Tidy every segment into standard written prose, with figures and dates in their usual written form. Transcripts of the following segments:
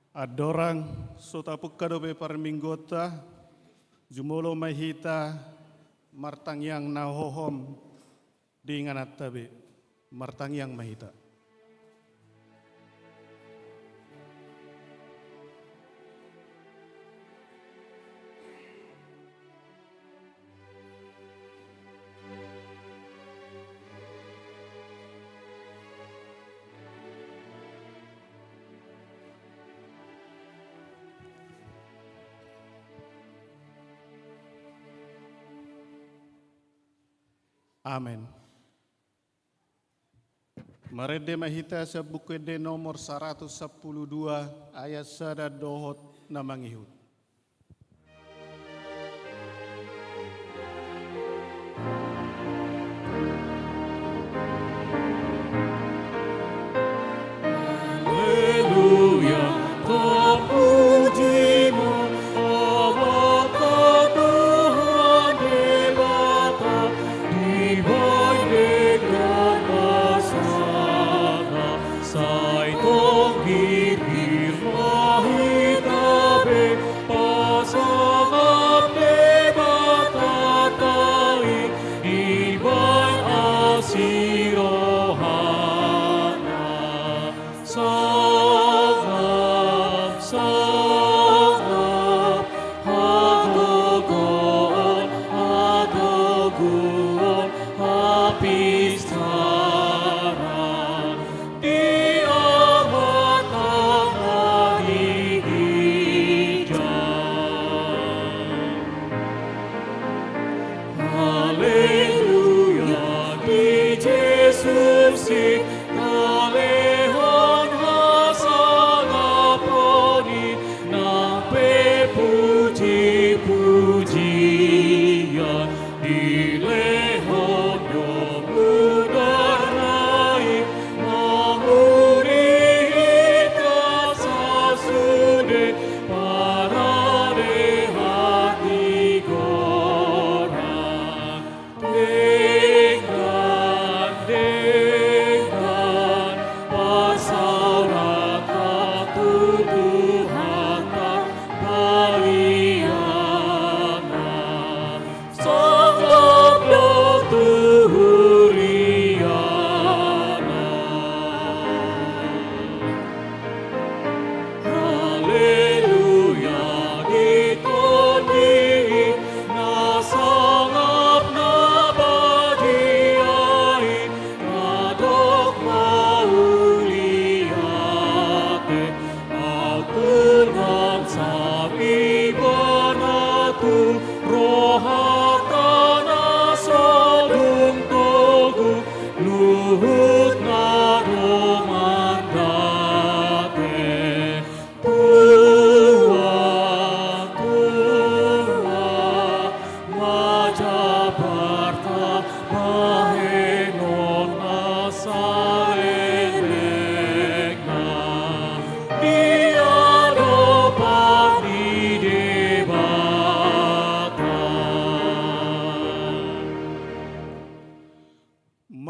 Adorang sota pukkadobe parminggota, jumolo mahita, martang yang nahohom di nganat tabe, martang yang mahita. Amin. Marede mahita sa bukede nomor 112 ayat sada dohot na mangihut.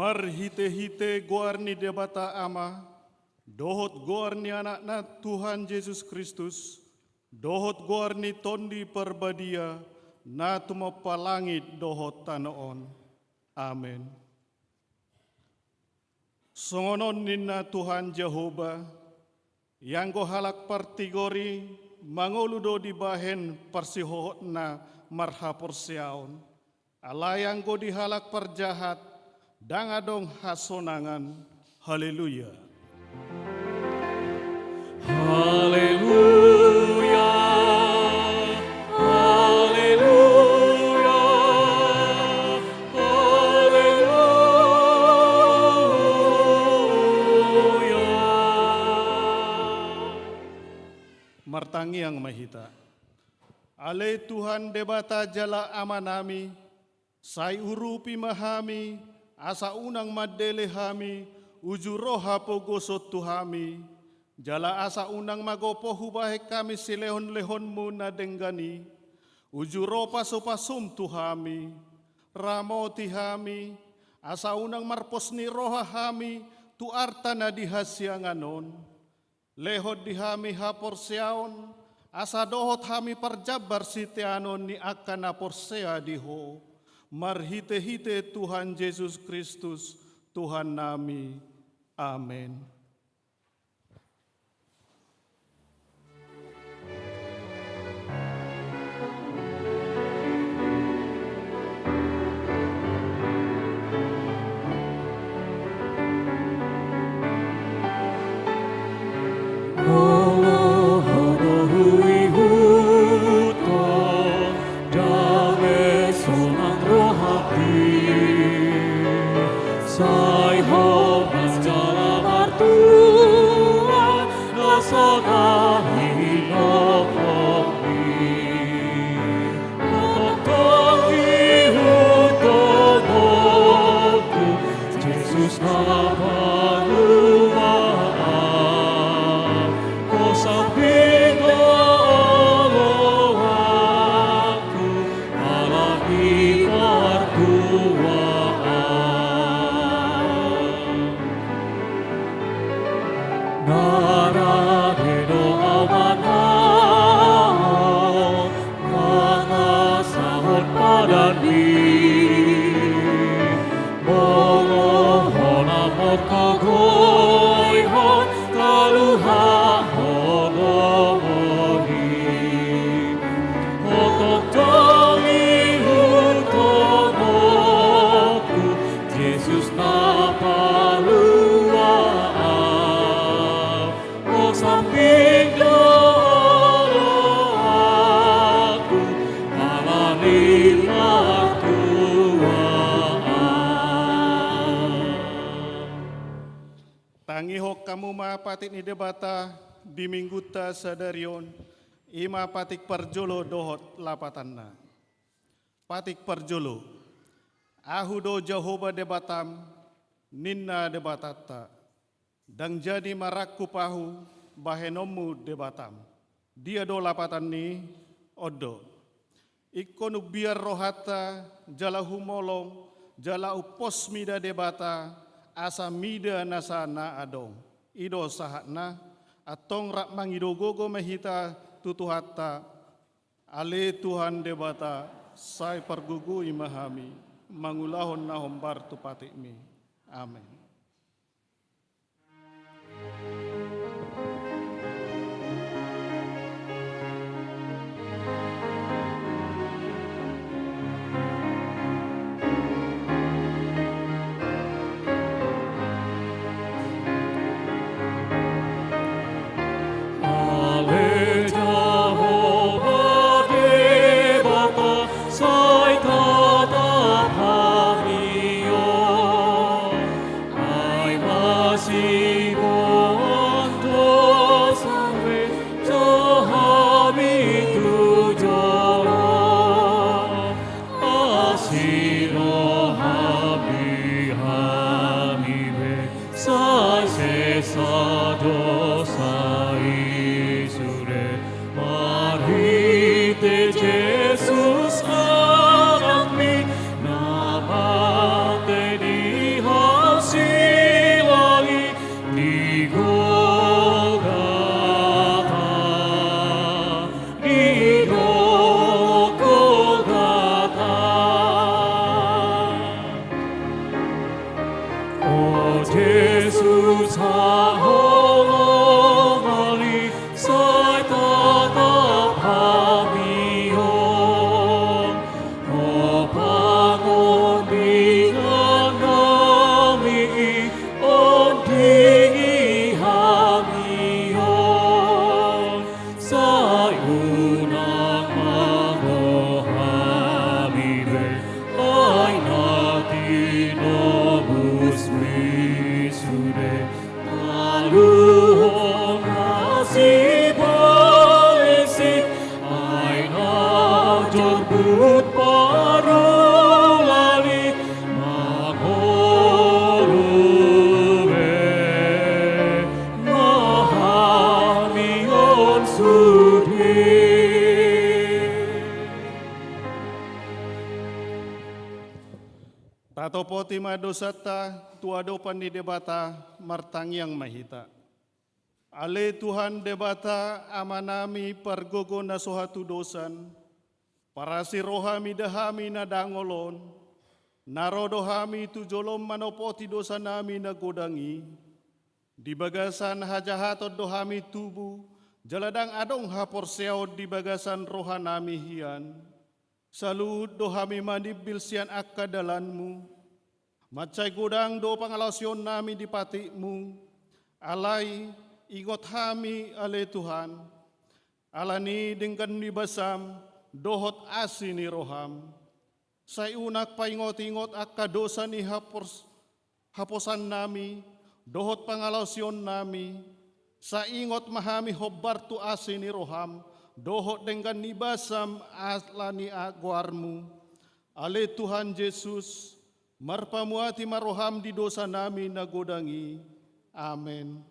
Marhite-hite goarni debata ama, dohot goarni anak na Tuhan Yesus Kristus, dohot goarni tondi perbadia, na tumapalangit dohot tanoon. Amen. Songonon ninna Tuhan Jehova, yang go halak partigori, mangoludo di bahen persihohot na marhapor siaon, alayang go dihalak perjahat, dangadong hasonangan. Haleluya. Haleluya. Haleluya. Haleluya. Martangi yang mahita. Ale Tuhan debata jala amanami, sai urupi mahami, asa unang madele hami, ujuroha pogosot tuhami, jala asa unang magopo hubahe kami silehon-lehonmu na denggani, ujuropa sopasum tuhami, ramo tihami, asa unang marpos ni roha hami, tu arta na dihasyanganon, lehot dihami haporseaon, asa dohot hami parjabar sitianon ni akana porsea diho, marhite-hite Tuhan Yesus Kristus, Tuhan nami. Amin. Tangihok kamu mapatik ni debata di mingguta sadarion ima patik parjolo dohot lapatanna. Patik parjolo ahudo Jehovah debatam ninna debatata dang jadi marakku pahu bahenomu debatam. Dia do lapatan ni odo. Ikonu biar rohata jala humolong jala upos mida debata asa mida nasana adong. Ido sahatna atong rak mangido gogo mehita tutuhata ale Tuhan debata sai pargugu imahami mangulahon na hombar tupatikmi. Amin. Tato tima dosata tuado pandi debata martangyang mahita. Ale Tuhan debata amanami pargogo na sohatu dosan, para si rohami dahami na dangolon, narodohami tu jolom manopoti dosa nami na godangi, di bagasan hajahatot dohami tubuh, jaladang adong haporseot di bagasan rohanami hian, salud dohami manibil sian akadalanmu, macai godang do pangalasyon nami di patikmu, alai ingot hami ale Tuhan, alani dengan nibasam dohot asini roham, say unak paingot-ingot akka dosa ni haposan nami, dohot pangalasyon nami, sa ingot mahami hobbar tu asini roham, dohot dengan nibasam aslani agwarmu, ale Tuhan Yesus, marpamuati maroham di dosa nami nagodangi, amen.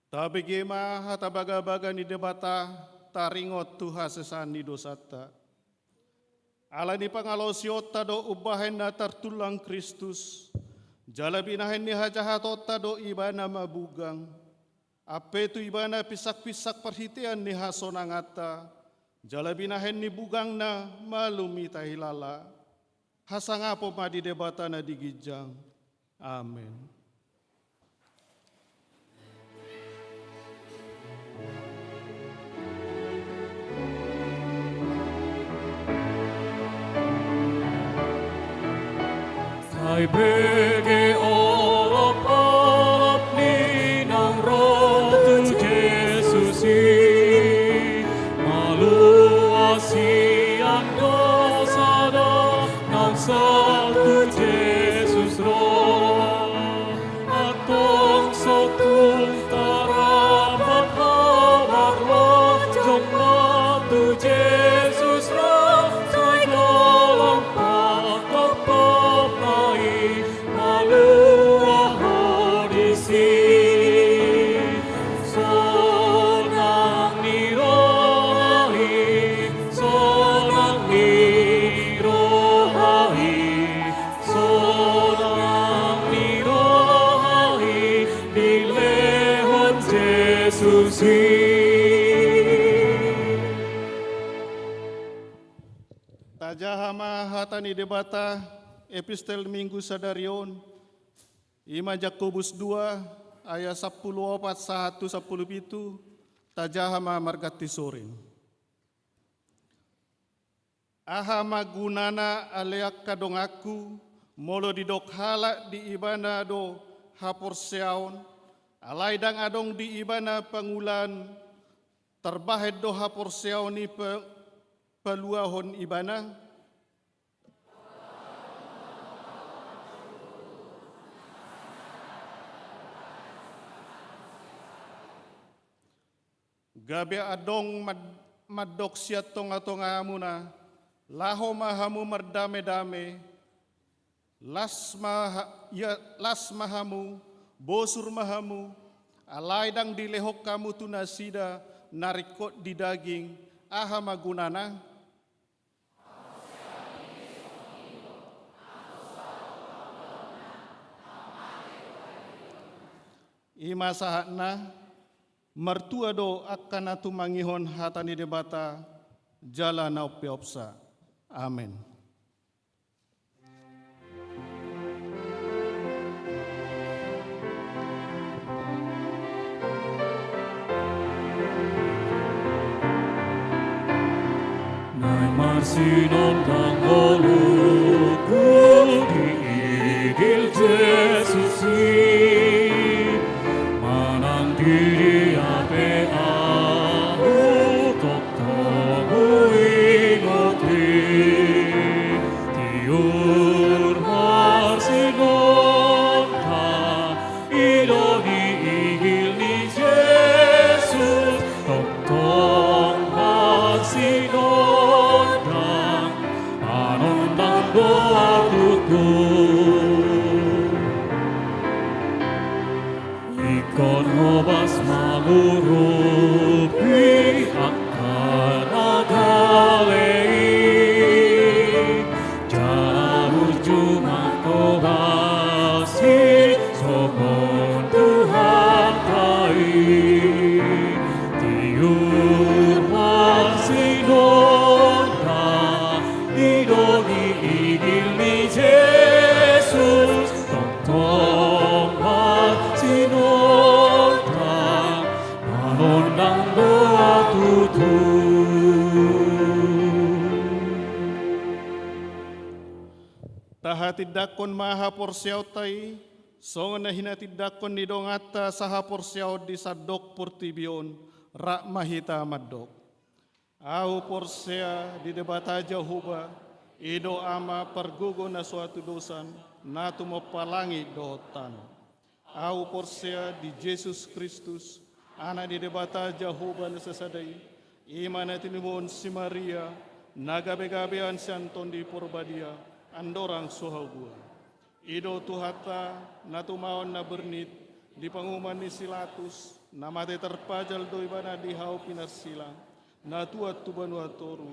Tabigema hatabaga-baga ni debata taringot tuha sesani dosata. Ala ni pangalosiot tado ubahen na tartulang Kristus. Jalabinahen ni hajahatot tado ibana mabugang. Ape tu ibana pisak-pisak perhitian ni hasonangata. Jalabinahen ni bugang na malumita hilala. Hasangapo madi debata na digijang. Amen. Ay bege olop-olop ni nang roh Yesusi, maluasi ang dosa do nang satu Yesus roh, atong sotung tarapat hawar roh jong matu Yesus roh, soy golong patok malua hodisi, sonang nirohai, sonang nirohai, sonang nirohai, di lehon Yesusi. Tajahama hatani debata epistel minggu sadarion, Ima Jakobus 2 ayat 14 1 17 tajahama margati sorin. Aha magunana aleak kadongaku molo didok halak di ibana do haporseaon, alaidang adong di ibana pangulan terbahed do haporseaon ni peluahon ibana. Gabi adong madok siya tonga-tonga muna, laho mahamu merdame-dame, las mahamu, bosur mahamu, alaidang dilehok kamu tunasida, narikot di daging, aha magunana. Ima sahatna, mertua do akan atu mangihon hatani debata jala na upiopsa. Amin. Nai marsinon tanggoluku diigil Yesusi, manang diri ape aku tok tahu ingoti, tiur marsinon ta ido diigil ni Yesus. Yesus mengurupi akan agalei jauh cuma kau kasih sokong Tuhan kai tiur masih nona idoni igil ni Yesus tong masih nona manondang doa tutur. Tahatidakon maha porsiaw tay, songon na hinatidakon ni dongata saha porsiaw di sadok portibion, rak mahita madok. Au porsia di debata Jehovah, ido ama pergugo na suatu dosan, na tumapalangi dotan. Au porsia di Yesus Kristus, ana di debata Jehovah na sasadai, iman na tinimon si Maria, nagabe-gabean si Anton di Porbadia, andorang sohagua. Ido tuhata na tumaon na bernit di panguman ni Silatus na mate terpajal do ibana di hau pinarsilang na tuat tubanua toru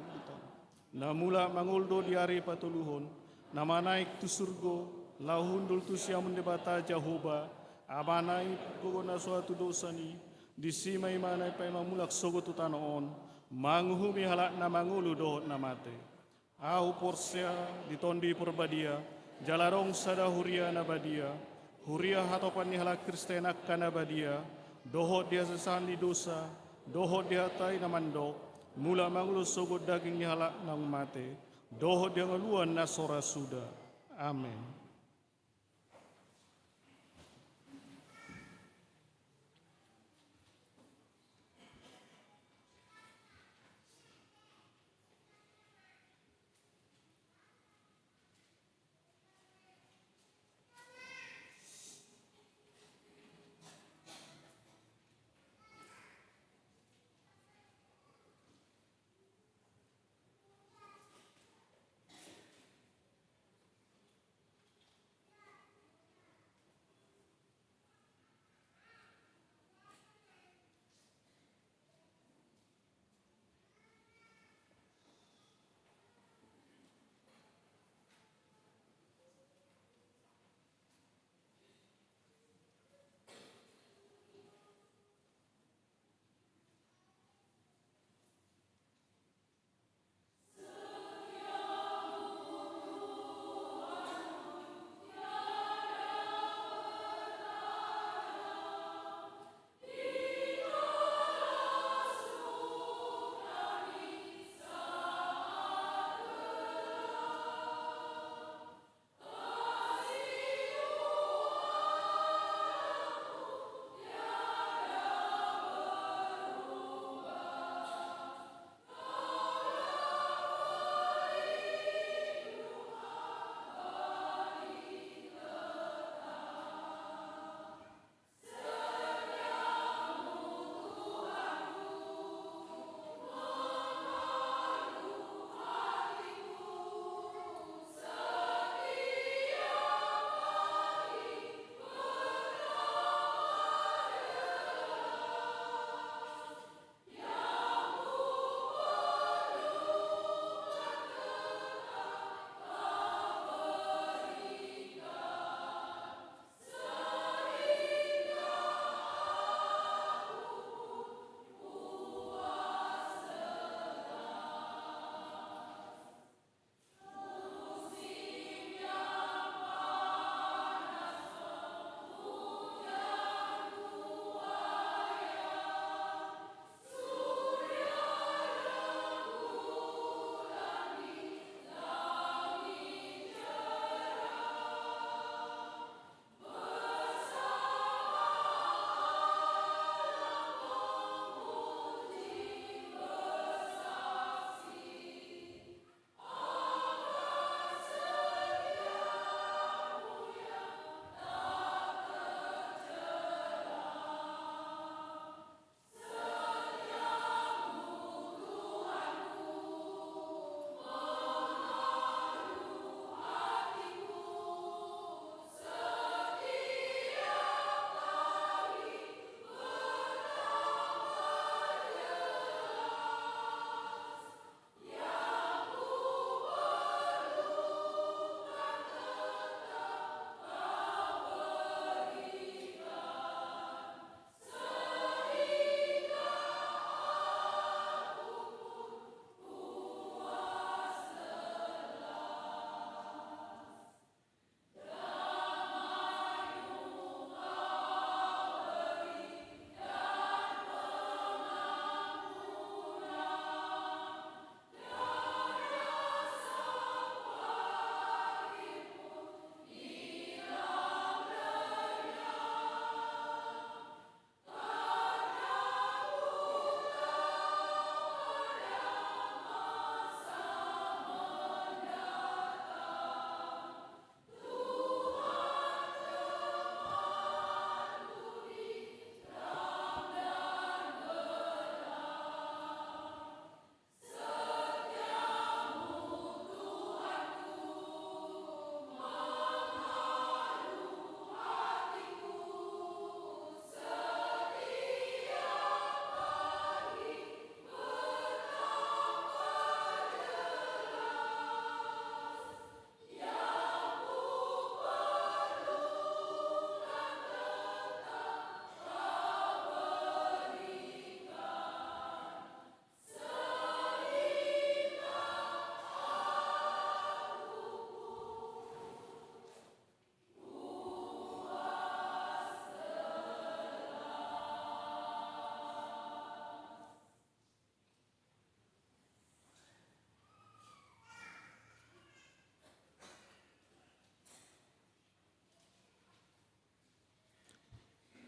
na mula manguldo di hari patuluhon na manaik tu surgo lahundul tu siam mendebata Jehovah amanai gugo na suatu dosani di simai manai pa mamulak sogo tu tanoon manguhumi halak na mangulu dohot na mate. Au porsia ditondi Porbadia, jalarong sada huria na badia, huria hatopan ni halak Kristen akan na badia, dohot dia sesahan di dosa, dohot dia tay na mandok, mula mangulus sogod daging ni halak nang mate, dohot dia ngeluan na sora suda. Amin.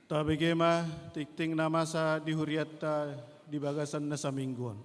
Tabigema tikting nama sa dihuriatta di bagasan na sa mingguan.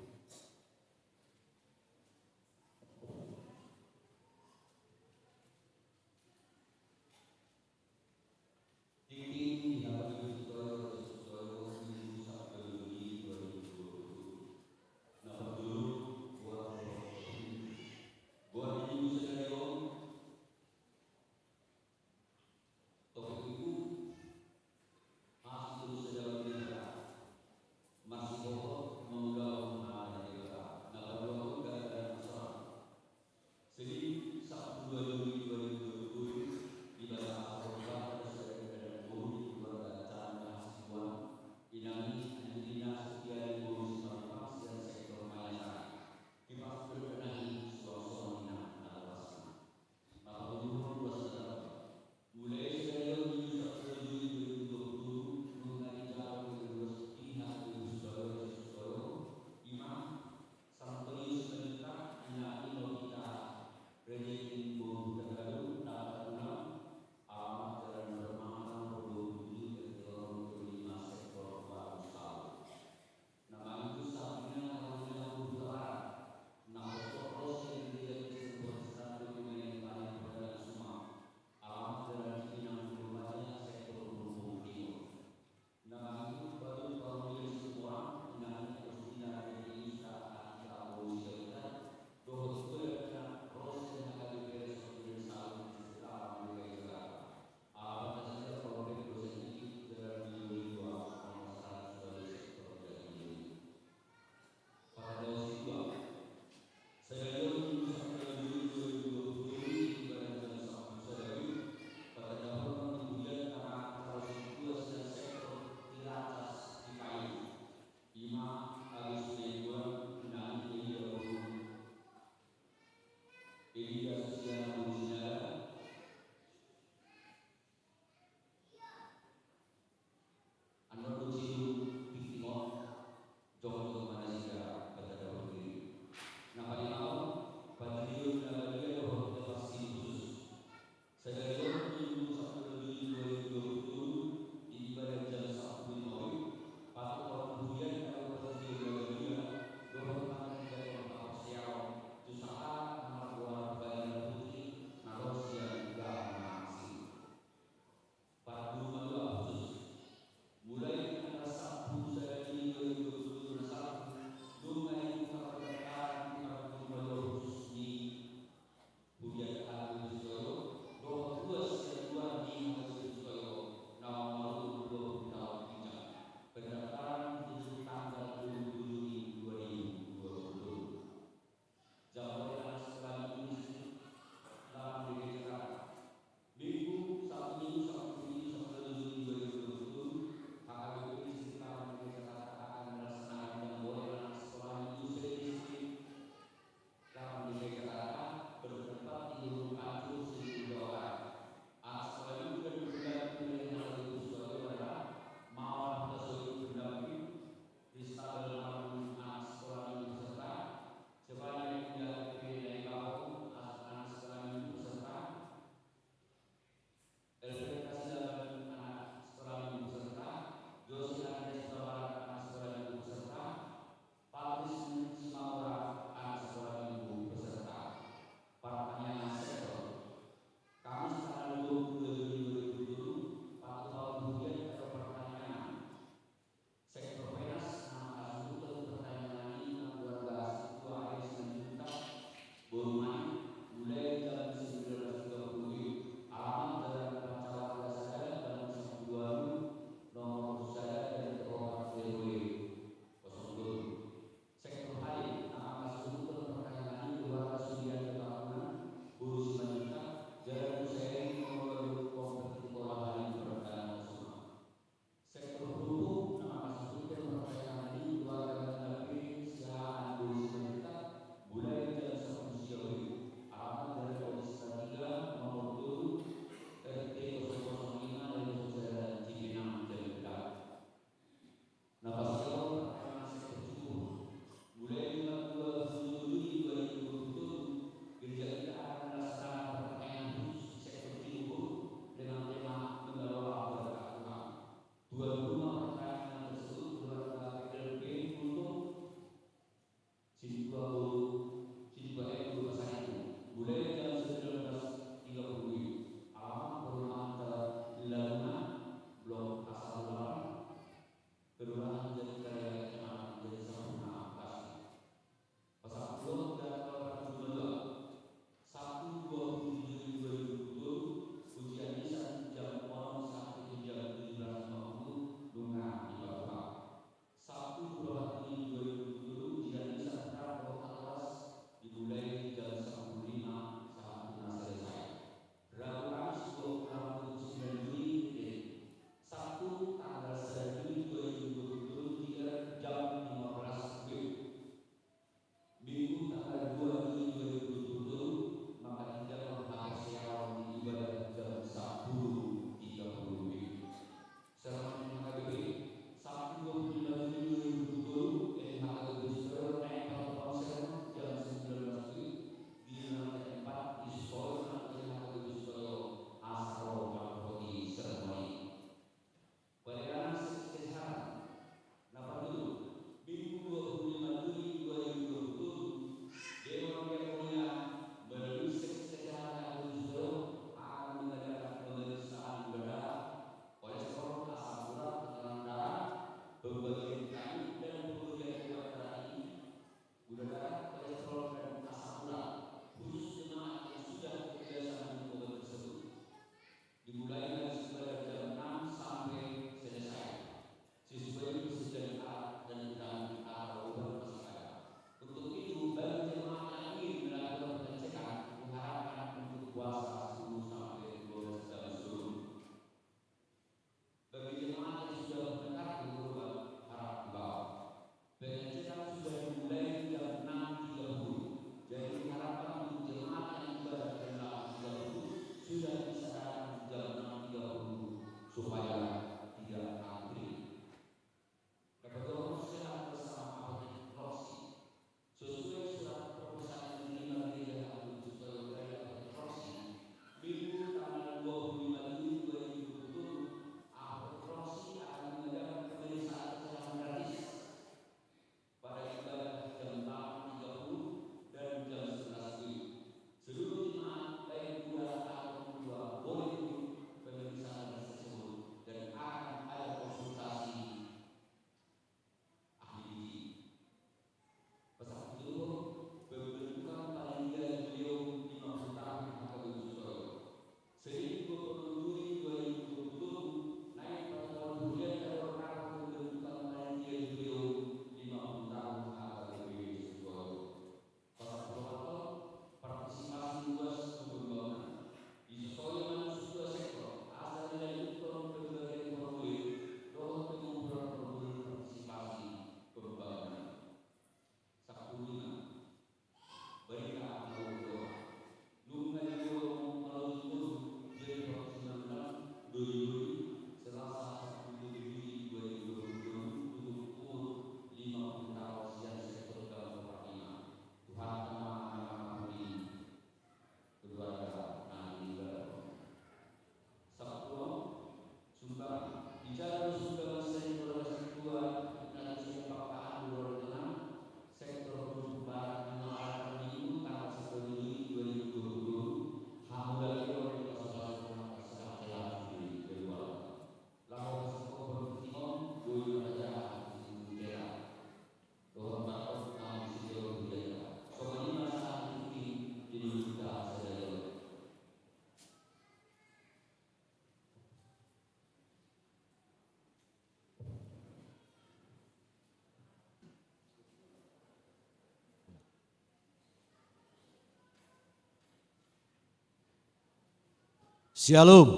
Shalom.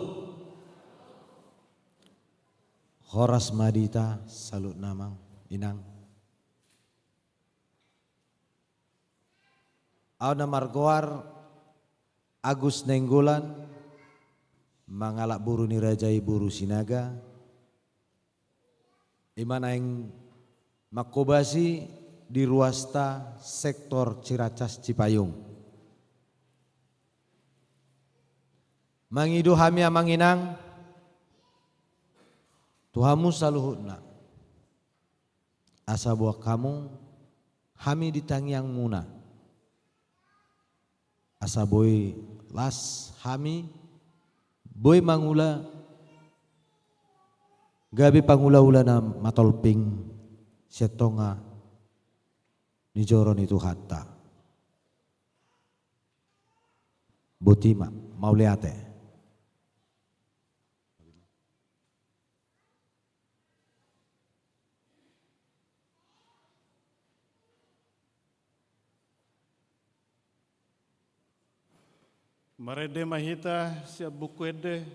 Horas Madita salut namang inang. Auna margoar Agus Nenggolan mangalak buru ni rajai buru sinaga. Imana yang makobasi di ruasta sektor Ciracas Cipayung. Mangidu hami amanginang Tuhamu saluhutna asa buah kamu hami ditangiang muna asa boy las hami boy mangula gabi pangula-ula na matolping setonga ni joron itu hatta botima mauleate. Marede mahita siap bukuede.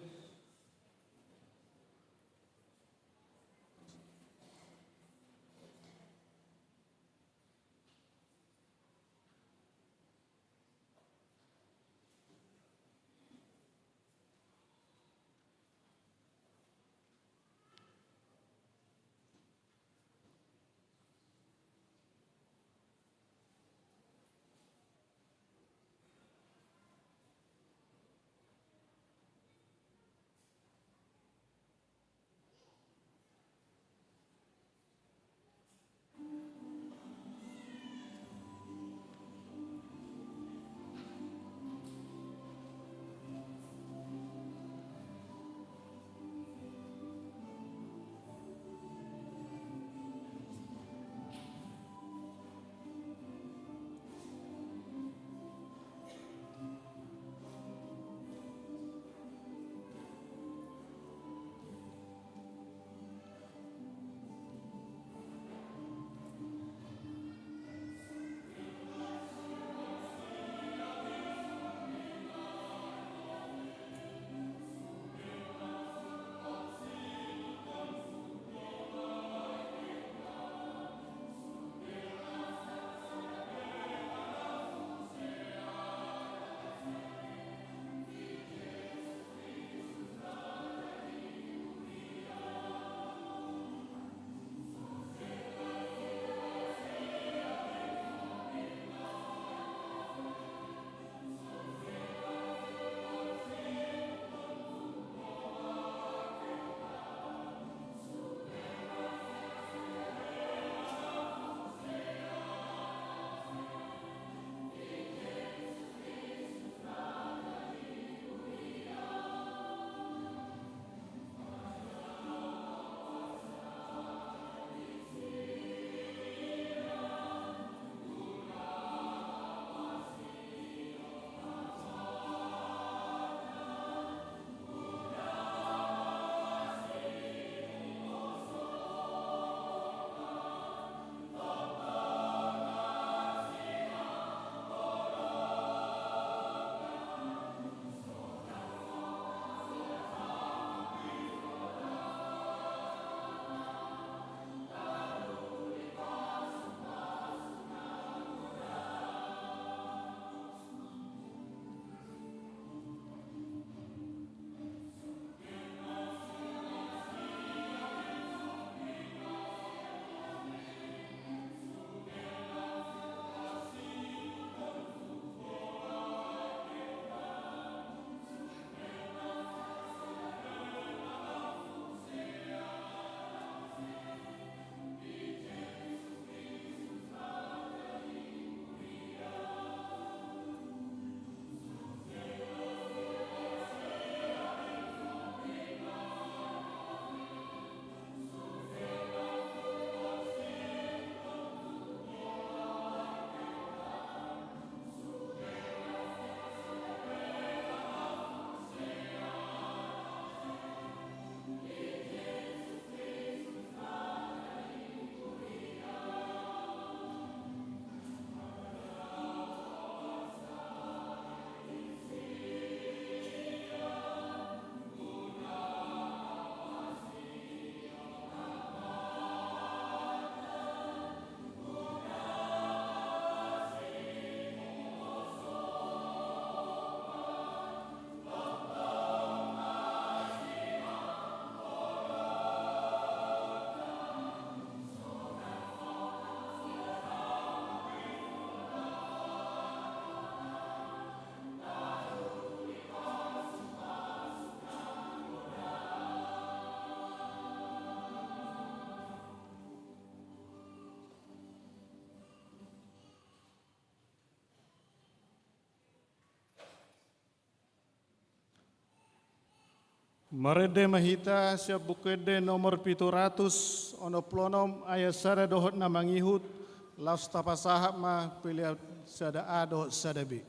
Marede mahita siap bukede nomor 700 ono plonom ayat sada dohot na mangihut laus tapasahap ma pilih sada a dohot sada b.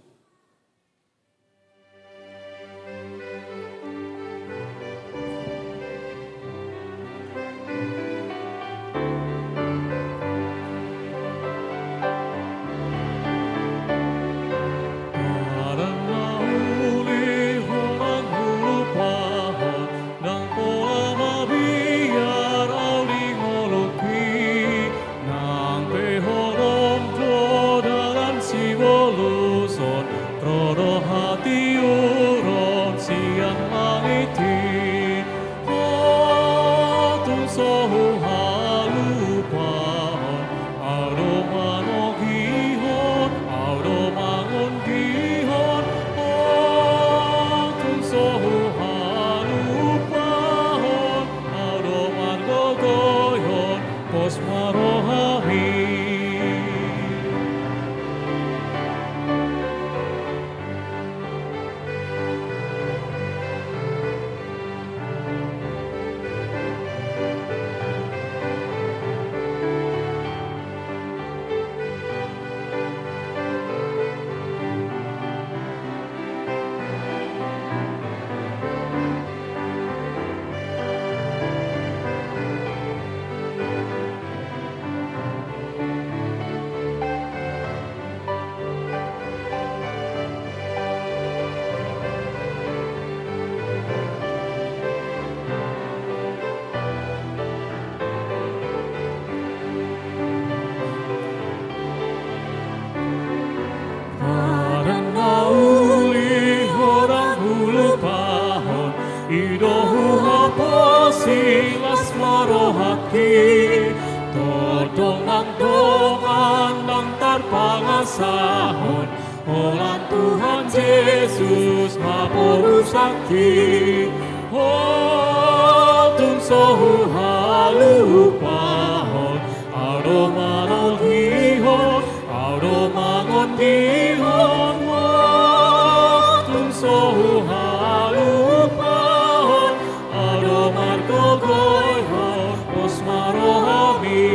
Sahon, olah Tuhan Yesus maporu sakti, oh tung sohu halu pahon, aroma logihon, aroma ngondihon, oh tung sohu halu pahon, aroma gogoyhon, osmarohami.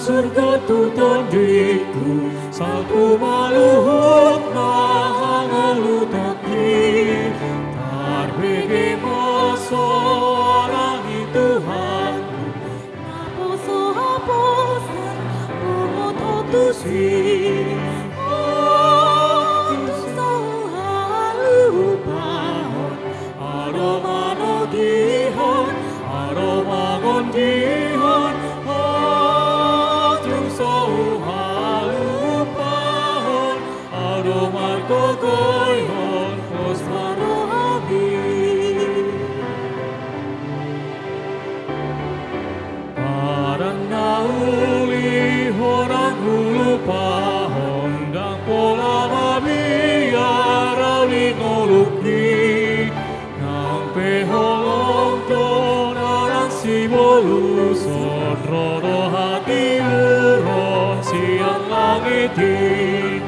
Surga tuton diriku, satu maluhut mahangalu taki, tarbege moso alangi Tuhanku, naposo haposan pomototusi, oh tuso halu pahon, aroma nogihon, aroma gondihon, gogoyhon osmarohami. Parang nauli horang hulu pahon dang pola mabiar rauli ngoluki nang peholong donaran si boluson rodo hati uron siang langitin.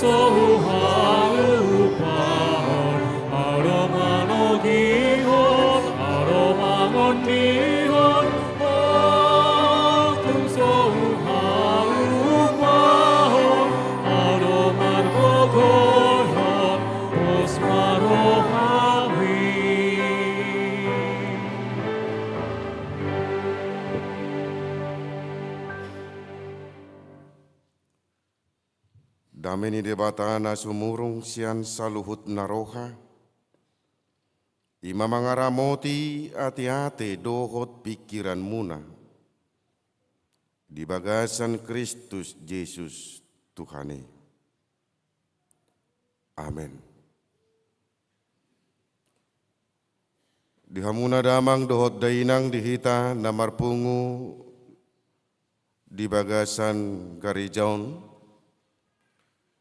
Sohu halu pahon, aroma nogihon, aroma ngondihon, oh tung sohu halu pahon, aroma gogoyhon, osmarohami. Ameni debatana sumurung sian saluhut naroha. Ima mangaramoti ati-ati dohot pikiran muna. Di bagasan Kristus Yesus Tuhane. Amin. Di hamuna damang dohot dainang dihita namarpungu di bagasan Garijaon.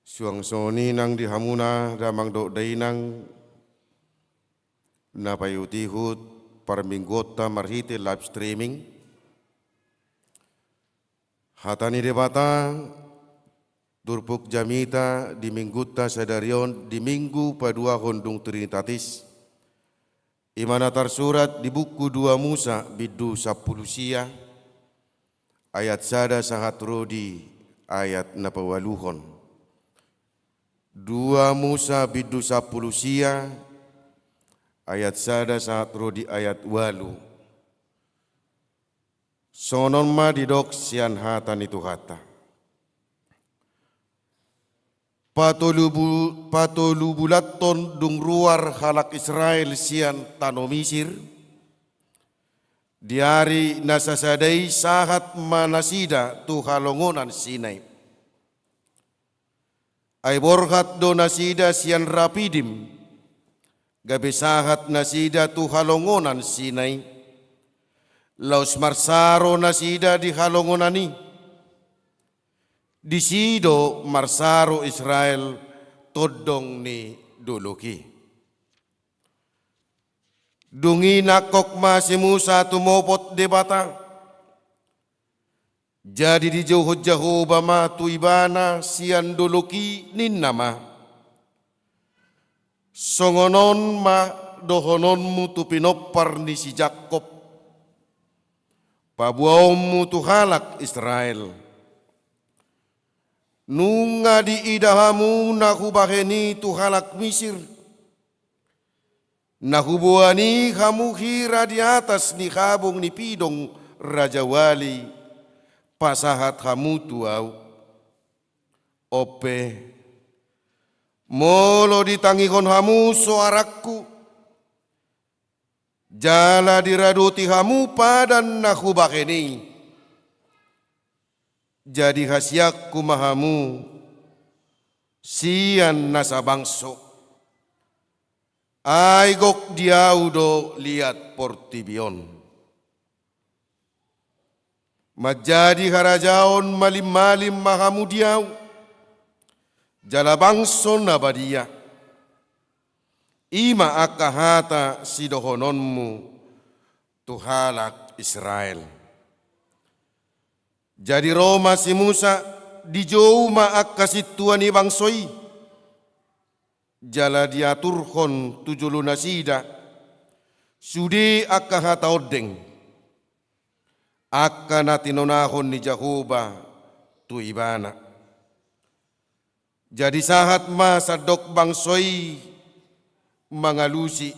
Suang soni nang di hamuna damang dohot dainang napayutihut parminggota marhiti live streaming. Hatani debata turpuk jamita di mingguta sadarion di minggu padua hondung trinitatis. Imana tersurat di buku 2 Musa bidu 10 sia ayat sada sahat rodi ayat napawaluhon. 2 Musa bidu 10 sia ayat sada sahat rodi ayat walu. Sonon ma didok sian hatan itu hata. Patolubulaton dung ruar halak Israel sian tano Misir. Diari nasasadai sahat manasida tu halongonan Sinai. Ay borhat do nasida sian rapidim. Gabe sahat nasida tu halongonan Sinai. Laus marsaro nasida di halongonani. Di sido marsaro Israel todong ni duluki. Dungi nakok si Musa tumopot debata. Jadi di jauh Jahobama tuibana sian duluki ninnama. Songonon ma dohononmu tu pinopar ni si Jakob. Pabuamu tu halak Israel. Nunga di idahamu nakubaheni tu halak Misir. Nakubuani kamu hira di atas ni kabung ni pidong Raja Wali. Pasahat kamu tuau. Ope. Molo ditangihon kamu suaraku. Jala diraduti hamu padan nakubakeni. Jadi hasyak kumahamu sian nasabangso. Aigok diaudo liat portibion. Majadi harajaon malim-malim mahamu diau. Jala bangso nabadia. Ima akahata sidohononmu tuhalak Israel. Jadi Roma si Musa dijouma akasituan bangsoi. Jala diaturhon tujulu nasida. Sudi akahata odeng. Akanatinonahon ni Jahoba tuibana. Jadi sahat masa dok bangsoi mangalusi.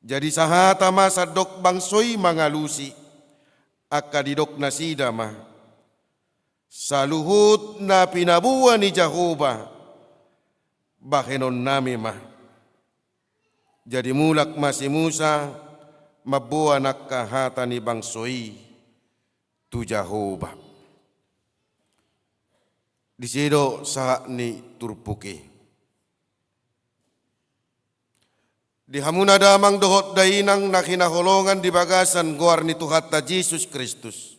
Jadi sahata masa dok bangsoi mangalusi. Akadidok nasida ma. Saluhut na pinabuan ni Jahoba. Bahenon nami ma. Jadi mulak masih Musa. Mabuan nakahata ni bangsoi. Tu Jahoba. Disido sahak ni turpuki. Di hamuna damang dohot dainang nakinaholongan di bagasan goar ni Tuhatta Yesus Kristus.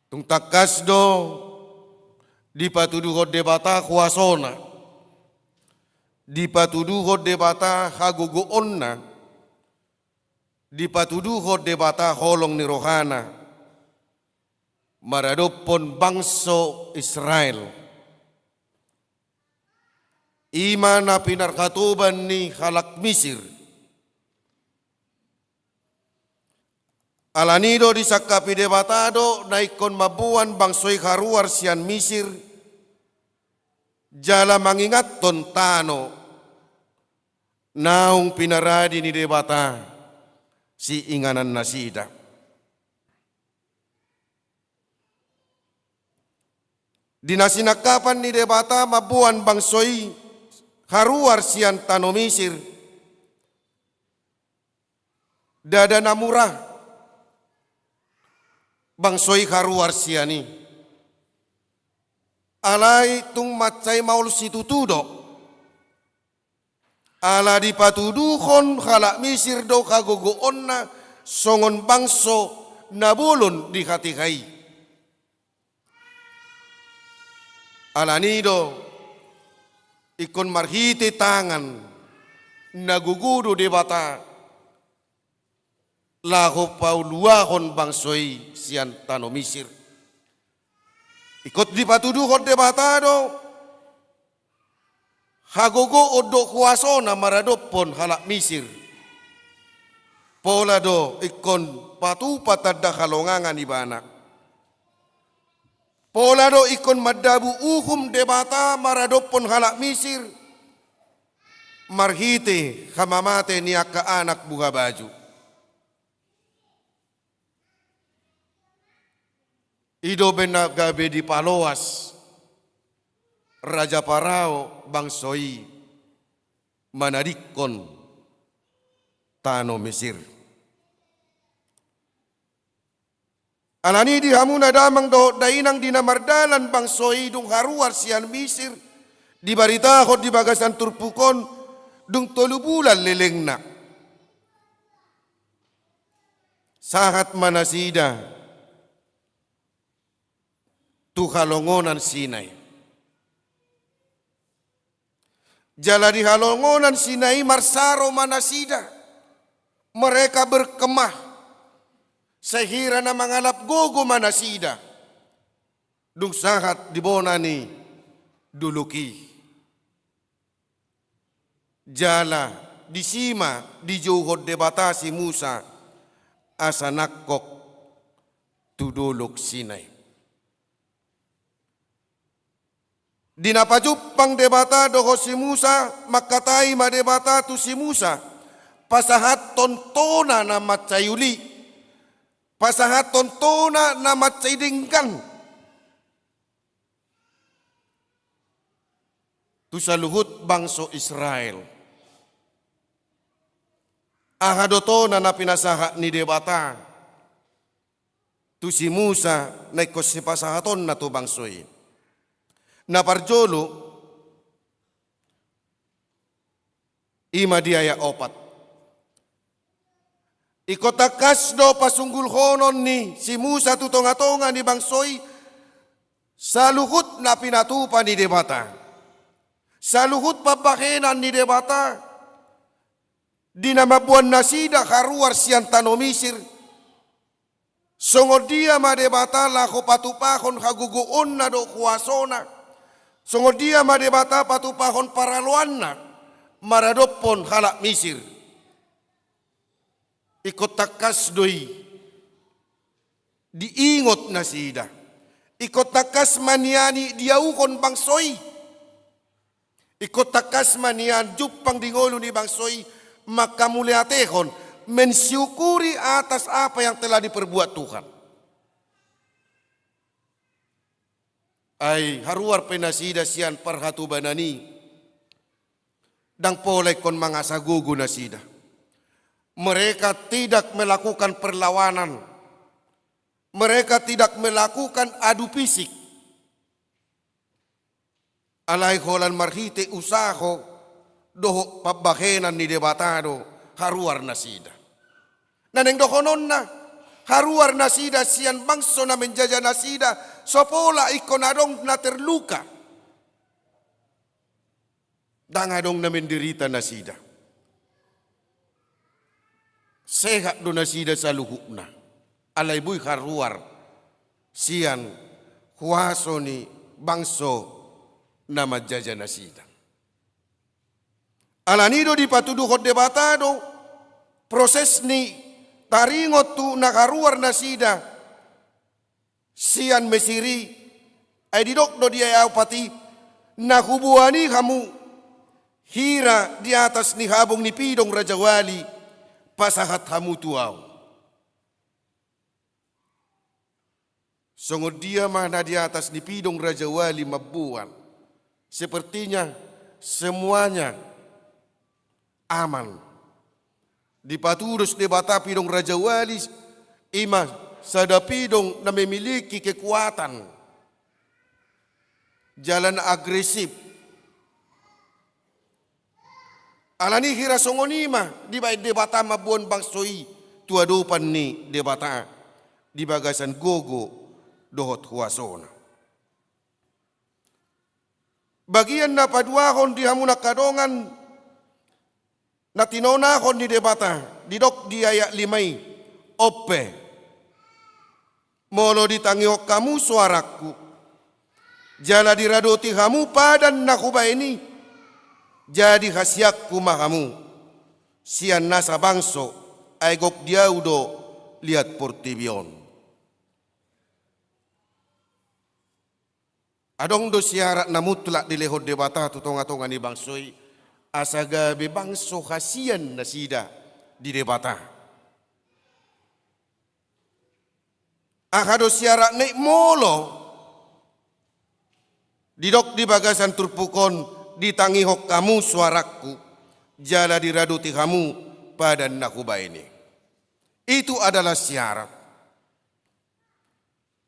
Tung takas do di patuduhot debata kuasona. Di patuduhot debata haguguonna. Di patuduhot debata holong ni rohana. Maradopon bangso Israel. Imana pinarkatuban ni halak Misir. Alanido di sakapi debatado naikon mabuan bangsoi haruar sian Misir. Jala mangingat tontano. Naung pinaradi ni debata si inganan nasida. Dinasinakapan ni debata mabuan bangsoi haruar sian tano Misir. Dada namurah bangsoi haruar siani. Alai tung macai maul situtudo. Ala dipatuduhon halak Misir do kagogoon na songon bangso nabulon di hatikai. Alanido ikon marhiti tangan nagugudo di bata laho pauluahon bangsoi sian tano Misir. Ikot dipatuduhon di bata do hagogo odo kuasona maradopon halak Misir. Pola do ikon patu patadda halongangan ibana. Pola do ikon madabu uhum debata maradopon halak Misir. Marhite hamamate niaka anak buha baju. Ido benagabe di paloas. Raja Parao bangsoi manadikon tano Mesir. Alani di hamuna damang do dainang dinamardalan bangsoi dung haruar sian Misir. Di baritahot di bagasan turpukon dung 3 bulan lelengna. Sahat manasida tu halongonan Sinai. Jala di halongonan Sinai marsaro manasida. Mereka berkemah. Sehira na mangalap gogo manasida. Dung sahat di bonani duluki. Jala di sima di juhod debata si Musa. Asa nakok tudulok Sinai. Dinapajupang debata doho si Musa, makatai ma debata tu si Musa. Pasahat tontona na macayuli. Pasahat tontona na macaydingkan. Tu sa luhut bangso Israel. Ahadoto na pinasaha ni debata. Tu si Musa na ikosipasahaton na tu bangsoy. Naparjolo ima diaya 4. Ikotakas do pasunggul honon ni si Musa tutonga-tonga ni bangsoi sa luhut na pinatupa ni debata. Sa luhut pabakenan ni debata dinamabuan nasida haruar sian tano Misir. Songod dia ma debata lako patupahon haguguon na do kuasona. Songod dia ma debata patupahon paraluan na maradopon halak Misir. Ikot takas doi diingot na sida. Ikot takas maniani diaukon bangsoi. Ikot takas manian jupang dingolo ni bangsoi makamuliatehon mensyukuri atas apa yang telah diperbuat Tuhan. Ay haruar penasida sian parhatu banani dang polek kon mangasagugu nasida. Mereka tidak melakukan perlawanan. Mereka tidak melakukan adu fisik. Alay holan marhite usaho doho pabahenan ni debatado haruar nasida. Naneng dohonon na haruar nasida sian bangso na menjaja nasida sopola ikonadong na terluka. Dangadong na menderita nasida. Sehat do nasida sa luhukna. Alay buy haruar sian huaso ni bangso na madjaja nasida. Alanido di patuduhot debatado proses ni taringot tu nakaruar nasida sian Mesiri ay didok do dia pati nakubuani kamu hira di atas ni habong ni pidong Raja Wali pasahat hamu tuaw. Sungguh dia mana di atas nipidong Raja Wali mabuan. Sepertinya semuanya aman. Di patudus di bata pidong Raja Wali ima sada pidong na memiliki kekuatan. Jalan agresif. Alani hira songonima di bait debata mabuan bangsoi tuadupan ni debata di bagasan gogo dohot huasona. Bagian na paduahon di hamuna kadongan na tinonahon ni debata didok di ayak limay ope molo ditangihok kamu suaraku jala diradoti kamu padan nakuba ini jadi khasiakku mahamu sian nasa bangso aigok diaudo lihat portibion. Adong do siarat na mutlak di lehod debata tutonga-tonga ni bangsoi asaga be bangso khasian na sida di debata. Akado siarat nek molo didok di bagasan turpukon ditangihok kamu suaraku jala diraduti kamu pada nakuba ini. Itu adalah syarat.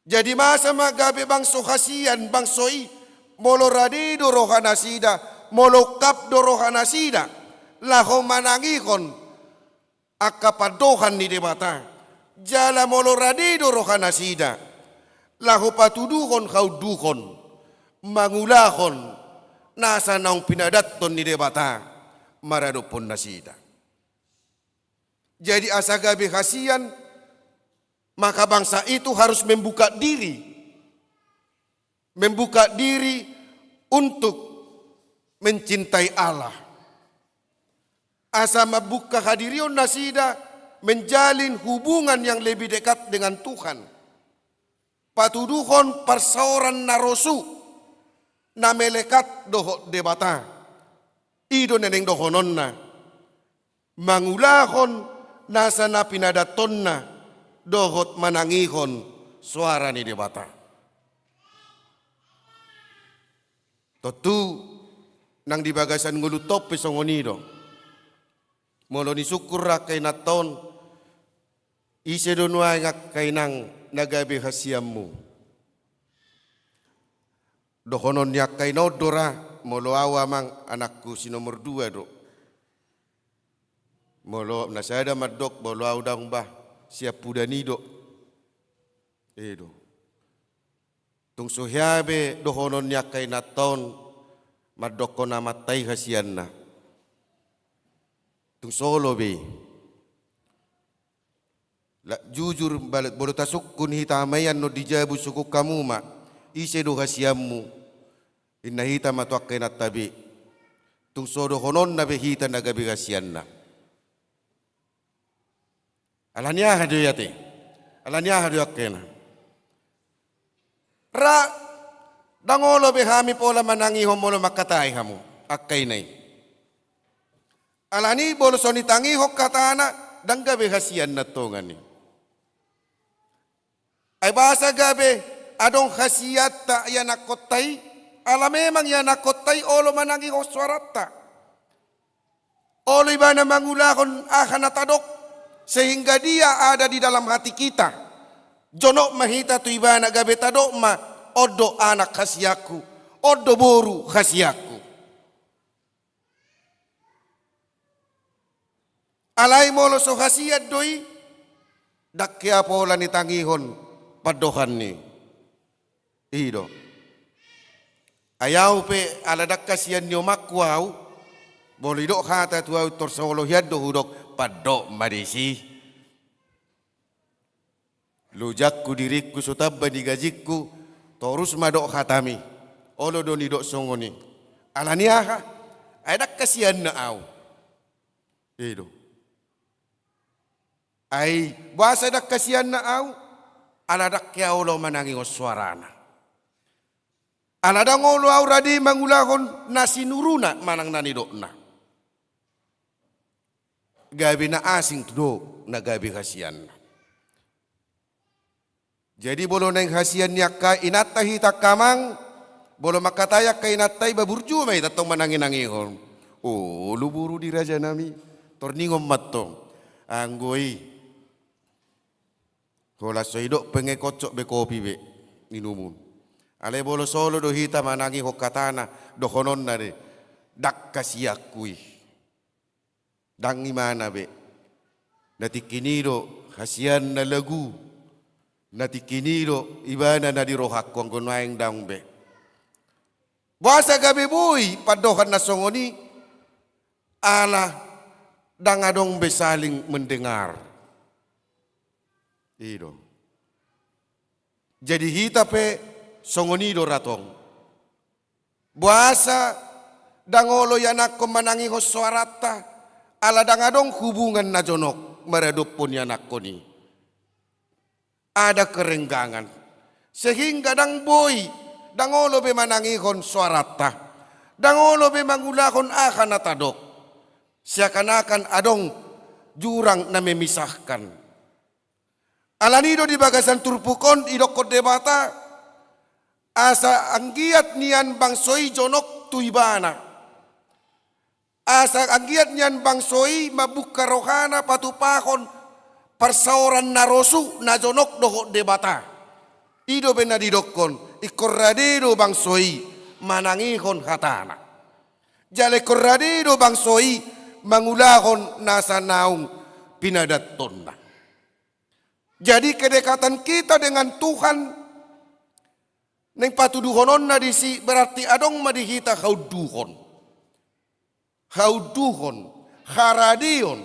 Jadi masa magabe bangso khasian bangsoi molo radido rohana sida molo kapdo rohana sida laho manangikon akapadohan ni debata jala molo radido rohana sida laho patuduhon kau duhon mangulahon nasa naung pinadaton ni debata maradopon nasida. Jadi asagabe khasian maka bangsa itu harus membuka diri untuk mencintai Allah. Asa membuka hadirion nasida menjalin hubungan yang lebih dekat dengan Tuhan. Patuduhon persoaran narosu na melekat doho debata. Ido neneng dohononna. Mangulahon nasa na pinadatonna. Dohot manangihon suara ni debata. Totu nang di bagasan ngulutop pesongonido. Molo ni syukur kay naton ise donwa ngak kay nang nagabe hasiammu. Dohonon niyak kay nodora molo awa mang anakku si nomor 2 do. Molo nasada madok molo audang bah siap pudanido edo tung sohyabe dohonon nya kay naton madoko na matay hasianna tung solo be la jujur balat bodo tasuk kun hitamayan no dijabu suku kamu ma ise do hasiammu inna hita matwak kay natabi tung sodo honon na be hita nagabi hasianna. Alanya haduyate, alanya haduyakena. Ra dangolo behami pola manangi homolo makatai hamu akkai nai. Alani bolo soni tangi hok katana dangga behasian natongani. Ay basa gabe adong khasiat ta ya nakotai ala memang ya nakotai olo manangi hok suarata. Olo ibana mangulakon akanatadok sehingga dia ada di dalam hati kita. Jonok mahita tu ibana gabe tadok ma odo anak khasiaku, odo boru khasiaku. Alai molo so khasiat doi dakya pola ni tangihon padohan ni. Ido. Ayaw pe ala dakkasian nyo makwau bolidok hata tuau torsolo hiado hudok padok marisi. Lujakku diriku sutabba digajikku torus madok khatami. Olo doni dok songoni. Alaniaha adak kasihan na au. Edo. Ai bahasa dak kasihan na au aladak kya olo manangi oswarana. Aladang olo au radi mangulahon nasi nuruna manang nani dokna. Gabi na asing tudo na gabi kasihan. Jadi bolo neng hasian niya ka inatahi takamang, bolo makatayak ka inatay baburju may tatong manangin-angihon. Oh, luburu di raja nami, torningom matong. Anggoy. Hola soido pengekocok be kopi be minumun. Ale bolo solo do hita manangi hokatana do honon na de. Dak kasiyakui. Dang imana be. Natikinido hasian na lagu. Natikinido ibana na di rohak kong kunwaing daung be. Buasa gabi boy padohan na songoni. Ala dangadong besaling mendengar. Ido. Jadi hita pe songonido ratong. Buasa dangolo yanak ko manangi ho suarata. Ala dangadong hubungan na jonok meredup pun yanak ko ni. Ada kerenggangan. Sehingga dang boy dangolo be manangi hon suarata. Dangolo be mangulakon akan natadok. Seakan-akan adong jurang na memisahkan. Alanido di bagasan turpukon idokot debata asa anggiat nian bangsoi jonok tuibana. Asa anggiat nian bangsoi mabuka rohana patupakon persauran narosu na jonok dohok debata. Ido bena didokon ikorradero bangsoi manangihon hatana. Jale korradero bangsoi mangulahon nasa naung pinadattonna. Jadi kedekatan kita dengan Tuhan neng patuduhonon na disi berarti adong madihita hauduhon. Hauduhon, haradion,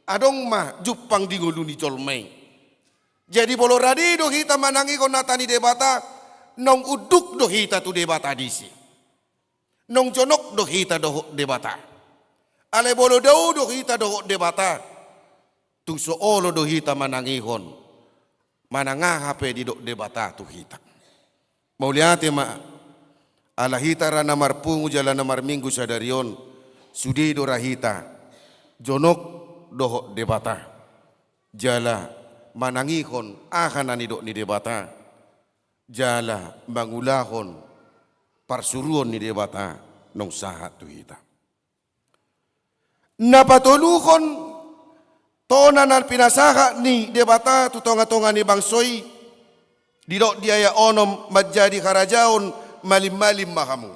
adong mah jupang dinguluni jolmei. Jadi bolo radido hita manangi kon natani debata nong uduk do hita tu debata disi. Nong jonok do hita do debata. Ale bolo dau do hita do debata. Tu soolo do hita manangihon. Manangah hape di do debata tu hita. Mau lihat ma ala hita rana marpungu jalan namar minggu sadarion sudi do rahita jonok do debata. Jala manangihon akanani do ni debata. Jala mangulahon parsuruon ni debata nong sahat tu hita. Napatuluhon tonan al pinasaka ni debata tu tonga-tonga ni bangsoi didok diaya onom menjadi karajaon malim-malim mahamu.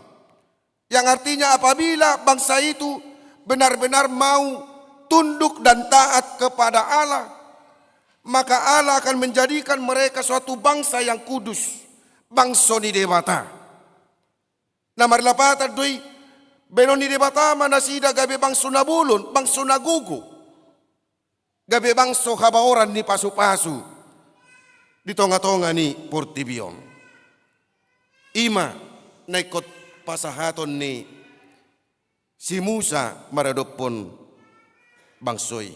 Yang artinya apabila bangsa itu benar-benar mau tunduk dan taat kepada Allah, maka Allah akan menjadikan mereka suatu bangsa yang kudus. Bangsa ni debata. Namar lapata doi benon ni debata manasida gabe bangsa nabulon, bangsa nagugu. Gabe bangso kabaoran ni pasu-pasu di tonga-tonga ni Portibion. Ima naikot pasahaton ni si Musa maradopon bangsoi.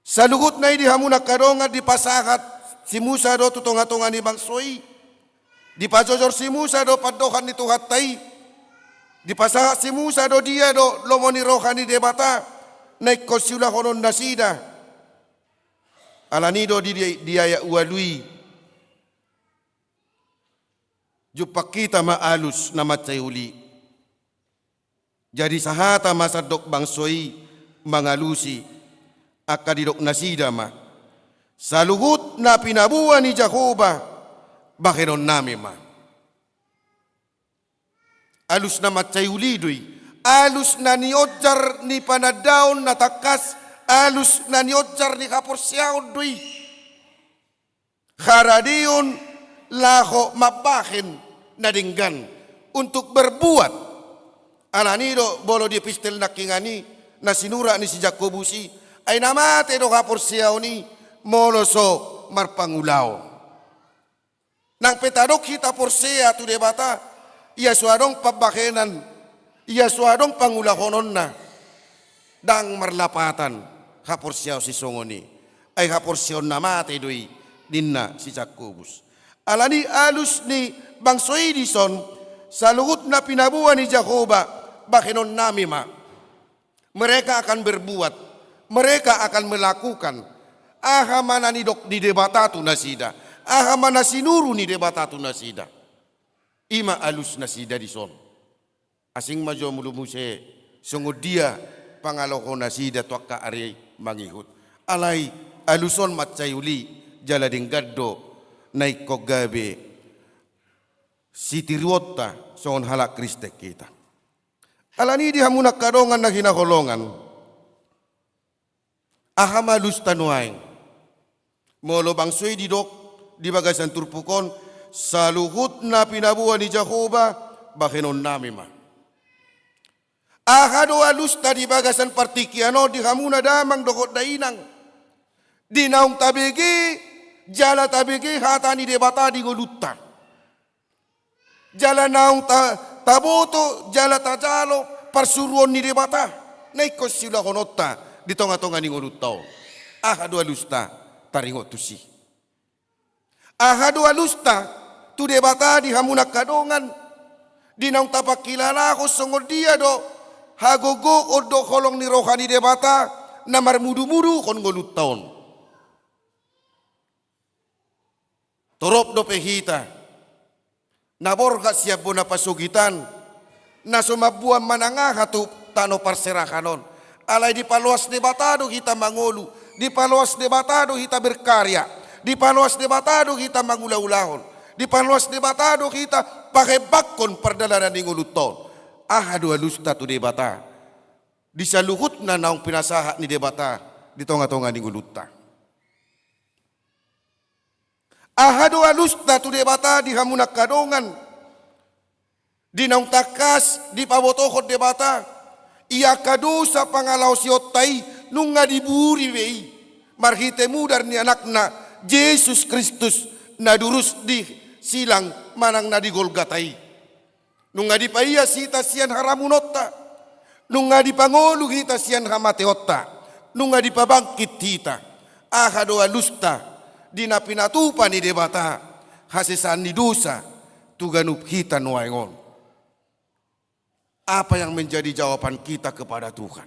Saluhut na di hamunak kadonga di pasahat si Musa do tu tonga-tonga ni bangsoi. Di pajojor si Musa do padohan ni tuhatay. Di pasahat si Musa do dia do lomoni rohan ni debata. Naik kosula honon nasida. Alanido di diaya ualui. Jupak kita maalus na matsayuli. Jadi sahata masadok bangsoi mangalusi akadidok nasida ma. Saluhut na pinabuan ni Jehovah bakinon nami ma. Alus na matsayuli doy. Alus na niodjar ni panadaon na takas, alus na niodjar ni kaporsyaon doy. Haradion laho mabahin na dinggan untuk berbuat. Alanido bolo di pistel nakingani na sinura ni si Jacobusi ay namate do kaporsyaon ni moloso marpangulaw. Nang petadok kita porsya tu debata, iya suadong pabakenan. Ia suadong pangulahonon na dang marlapatan haporsyaw si songoni ay haporsyaw na mate doy dinna si Jakobus. Alani alus ni bangsoi dison saluhut na pinabuan ni Jehovah bakinon nami ma. Mereka akan berbuat, mereka akan melakukan aha mana ni dok di debata tu nasida. Ahama nasinuru ni debata tu nasida. Ima alus nasida di son. Asing majo mulu muse sungguh dia pangaloko nasida tuaka ari mangihut. Alai aluson matcayuli jala gaddo naik kogabe sitiriwota songon halak kristek kita. Alani di hamunak kadongan na hinakolongan. Ahama alus tanuaing. Molo bangsoy di dok di bagasan turpukon saluhut na pinabuhan ni Jehovah bakinon nami ma. Ahado alus ta di bagasan partikiano di hamuna damang dokot dainang. Di naung tabigi jala tabigi hatani debata di golutta. Jala naung taboto jala tajalo parsuruon ni debata. Naikos sila konotta di tonga-tonga ni golutta. Ahado alus ta taringot tusi. Ahado alusta tu debata di hamunak kadongan di naung tapak kilala ko songod dia do hagogo odo kolong ni rohani debata na marmudu-mudu kon golut taon. Torop do pehita naborga siap bona pasugitan na sumabuan mananga hatu tano parserakanon alai di paluas debata do kita mangolu di paluas debata do kita berkarya. Di paluas debatado kita mangula-ulahon. Di paluas debatado kita pakai bakon perdalanan di nguluton. Ahadu alusta tu debata. Di saluhut na naung pinasahat ni debata. Di tonga-tonga di nguluta. Ahadu alusta tu debata di hamunak kadongan. Di naung takas di pabotohot debata. Ia kado sa pangalaw siyotai nung nga diburi wei. Marhite mudar ni anakna. Yesus Kristus nadurus di silang manang na di Golgatai. Nung nga di paiya sita siyan haramunotta. Nung nga di pangolu hita siyan hamateotta. Nung nga di pabangkit hita. Ahado alusta di na pinatupa ni debata. Hasesan ni dosa tuganup hita nuaingon. Apa yang menjadi jawaban kita kepada Tuhan?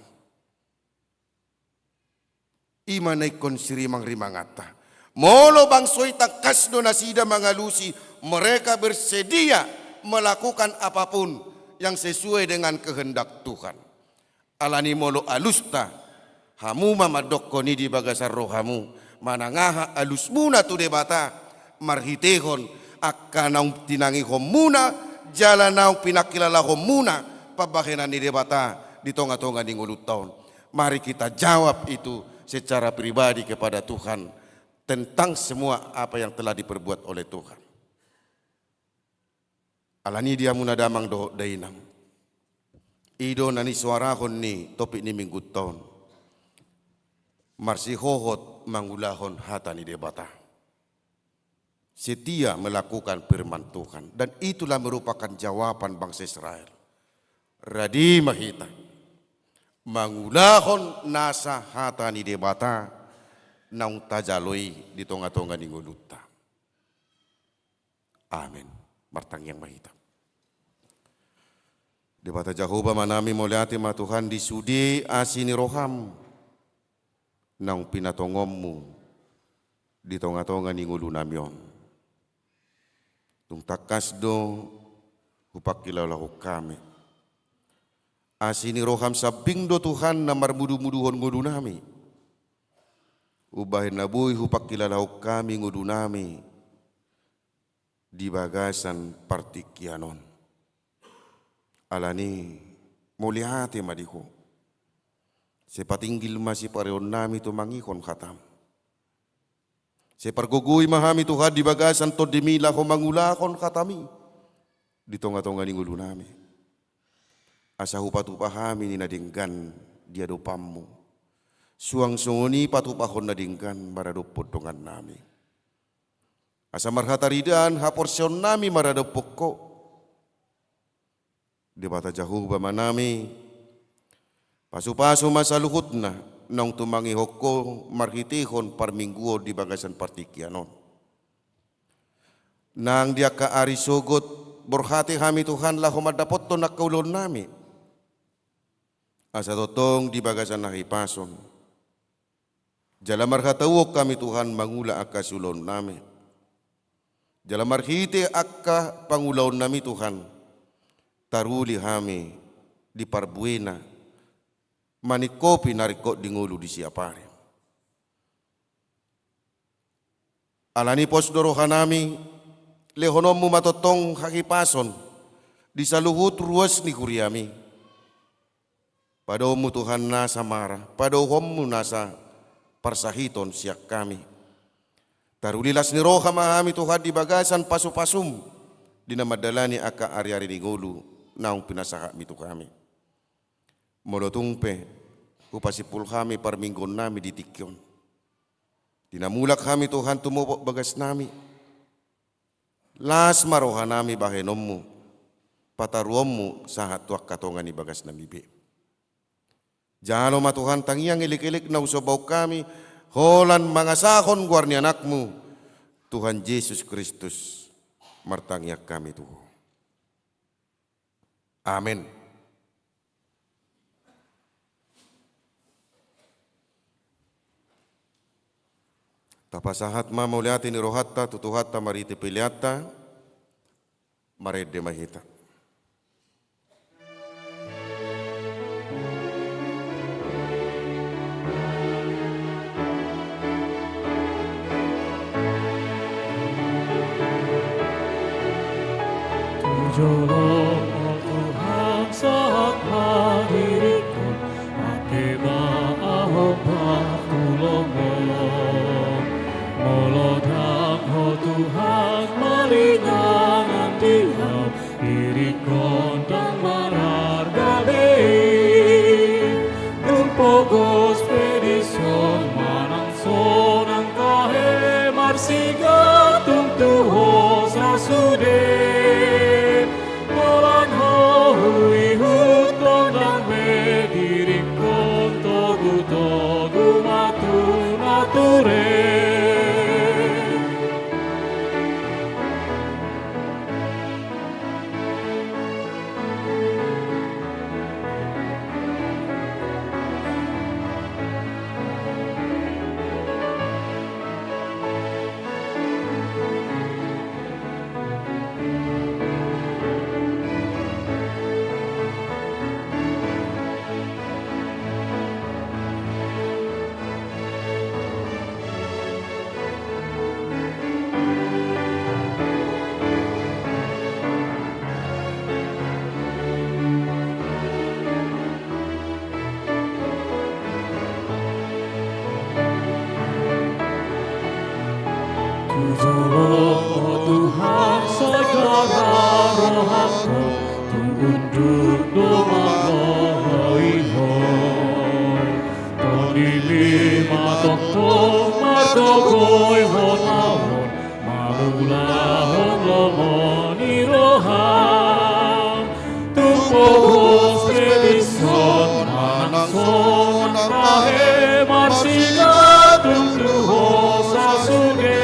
Imanaikon sirimang-rimangata. Molo bangsoy takas do nasida mangalusi, mereka bersedia melakukan apapun yang sesuai dengan kehendak Tuhan. Alani molo alusta, hamu mamadokko ni di bagasar rohamu, manangaha alus muna tu debata, marhitehon akanaung tinangi homuna, jalanaung pinakilala homuna, pabahenan ni debata di tonga-tonga di ngulut tahun. Mari kita jawab itu secara pribadi kepada Tuhan. Tentang semua apa yang telah diperbuat oleh Tuhan. Alani dia munadamang do dainam. Ido nani suarahon ni topik ni minggu tahun. Marsi hohot mangulahon hatani debata. Setia melakukan firman Tuhan. Dan itulah merupakan jawaban bangsa Israel. Radi mahita. Mangulahon nasa hatani debata. Naung tajaloi di tonga-tonga ni nguluta. Amin. Martang yang mahita. Debata Jehovah manami moliati ma Tuhan di sudi asini roham. Naung pinatongommu di tonga-tonga ni ngulu namion. Tung takas do hupakilalahu kami. Asini roham sabing do Tuhan na marmudu-muduhon ngulu nami. Ubahin nabuy hupak kilalau kami ngudunami di bagasan partikianon. Alani mulihati madiko. Sepatinggil masih pareon nami tu mangikon khatam. Separgugui mahami Tuhan di bagasan to dimila ko mangulakon khatami. Di tonga-tonga ni ngudunami. Asa hupatupahami ni nadinggan dia dopamu. Suang sunguni patupahon nadingkan maradopod dongan nami. Asa marhataridan haporsion nami maradopok ko. Debata Jehovah manami. Pasu-pasu masa luhut na nang tumangi hoko marhitihon parmingguo di bagasan partikianon. Nang dia ka ari sogot borhati kami Tuhan lah humadapot to nakaulon nami. Asa totong di bagasan nahipason. Jala marhatawok kami Tuhan mangula akasulon nami. Jalan marhite akka pangulaon nami Tuhan, taruli hami di parbuena, manikopi narikot di ngulu di siapare. Alani pos dorohanami, lehonomu matotong hakipason, di saluhut ruas ni kuriami. Padomu Tuhan nasa marah, padohommu nasa parsahiton siak kami. Tarulilas ni roha mahami Tuhan di bagasan pasu-pasum, di namadalani aka ari-ari di ngulu, naung pinasaha mitu kami. Molotungpe, upasipul kami parminggon nami di tikyon. Dinamulak kami Tuhan tumupok bagas nami. Las maroha nami bahenommu, pataruommu sahat tuak katongan ni bagas nami be. Jalo ma Tuhan tangiang ilik-ilik na usobaw kami, holan mangasahon guarni anakmu, Tuhan Yesus Kristus, martangyak kami Tuhan. Amin. Tapasahat ma mauliati ni rohatta tutuhatta mariti piliatta marede mahita. Tujolong oh Tuhan saat hadiriku, ake maahong patulungan. Molodang oh Tuhan maringangan diam, diri kontang marar gabe. Tumpogos pedison manang sonang kahe marsiga tung tuho sasude. Oh Tuhan segala rohaku, tunduk doa ihon. Tondili matokong martogoy honawon, marulahong lomoni roham. Tumpogos pedison manang sonang kahe marsiga tuntuho sasuge.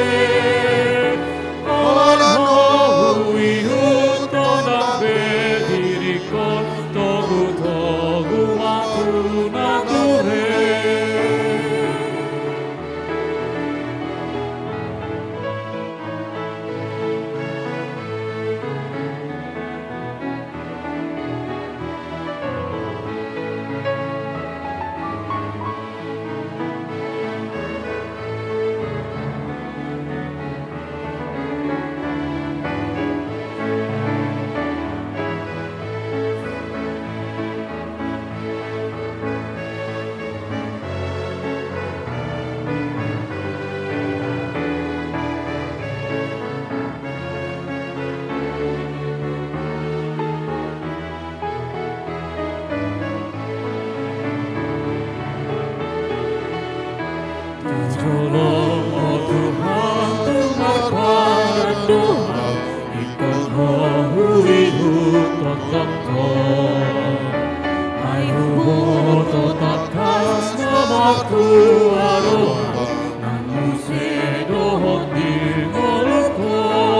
Tolong oh Tuhan Tuhan berdoa, ikut rohuihu tetapkan. Ayu tetap kas namaku aroha, namu sedohot di ngolukon.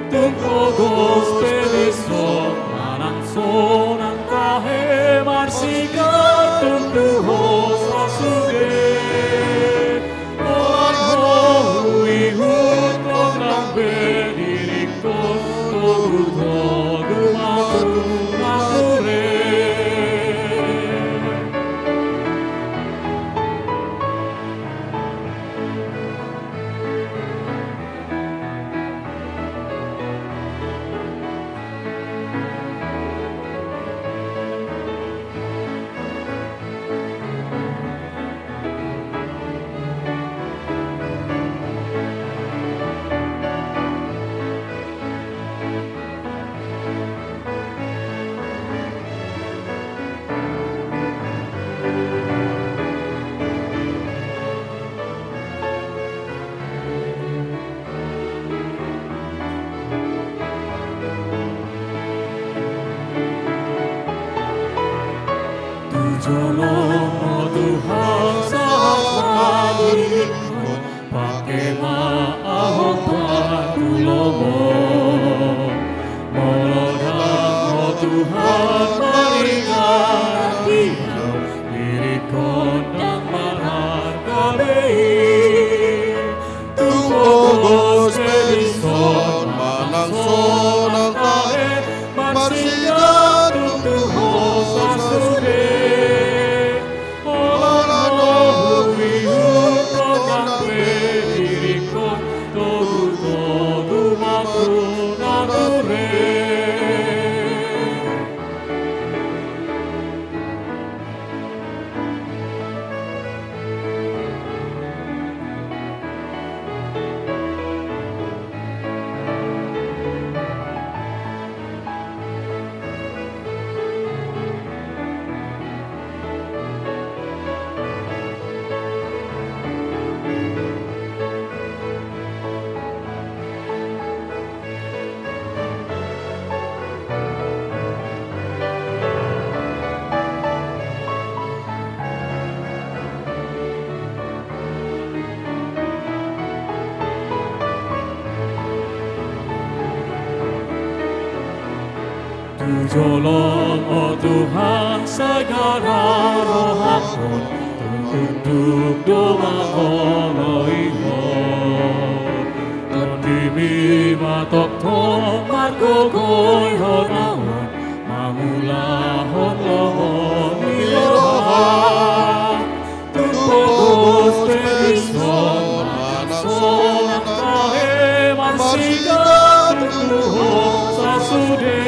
Tumpogos pedison manang sonang kahe marsiga tuntuho sasuge. Be Tolong oh Tuhan saat diriku pakai maaf bantulomo. Molodang oh Tuhan meringan diam diriku dan menghargai. Tunggu spedison manang sonang tahe marsigat Tuhan sasude. Tolong oh Tuhan segala roh ampun untuk doa Elohimu. Terdimi matok tomat gogoi honawan mangulahon lohon milohan. Tunggu spedison sonang kahe marsigat Tuhan sasude.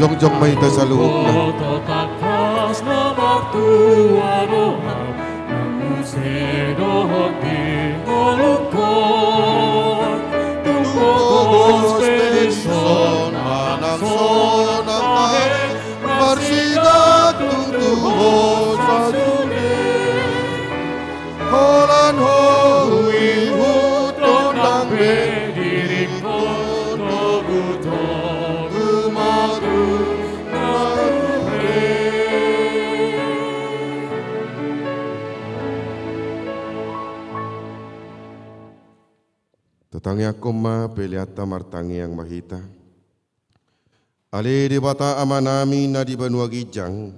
Jong-jong may tasaluhog na. Totakas na magtuwarohaw ng musedohog di ngolukon. Tungkol spedison manang sonang tahe marsigat Tuhan sasude. Holan hui huton ng Diriko togu madu naruhe. Tatangya koma peliata martangi yang mahita. Ali di bata amanami na di banua gijang.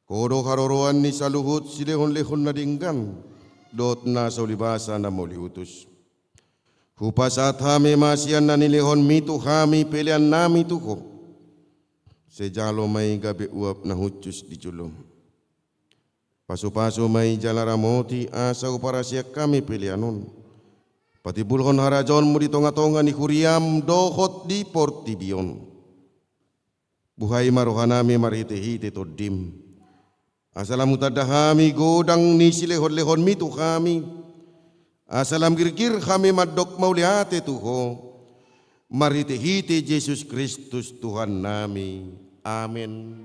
Kodo haroroan ni saluhut silehon-lehon na dinggan. Dot na sa ulibasa na moliutus. Hupasat hami masian na nilehon mitu hami pelian nami tuko. Sejalo may gabi uap na hutus di julum. Pasu-pasu may jalaramoti asa uparasya kami pelianon. Pati bulhon harajon mo di tonga-tonga ni Kuriam dohot di Portibion. Buhay marohanami marhite-hite to dim. Asalam utadahami godang ni silehon-lehon mitu kami. Asalam girgir kami madok mauliate tuho. Marhite-hite Yesus Kristus Tuhan nami. Amin.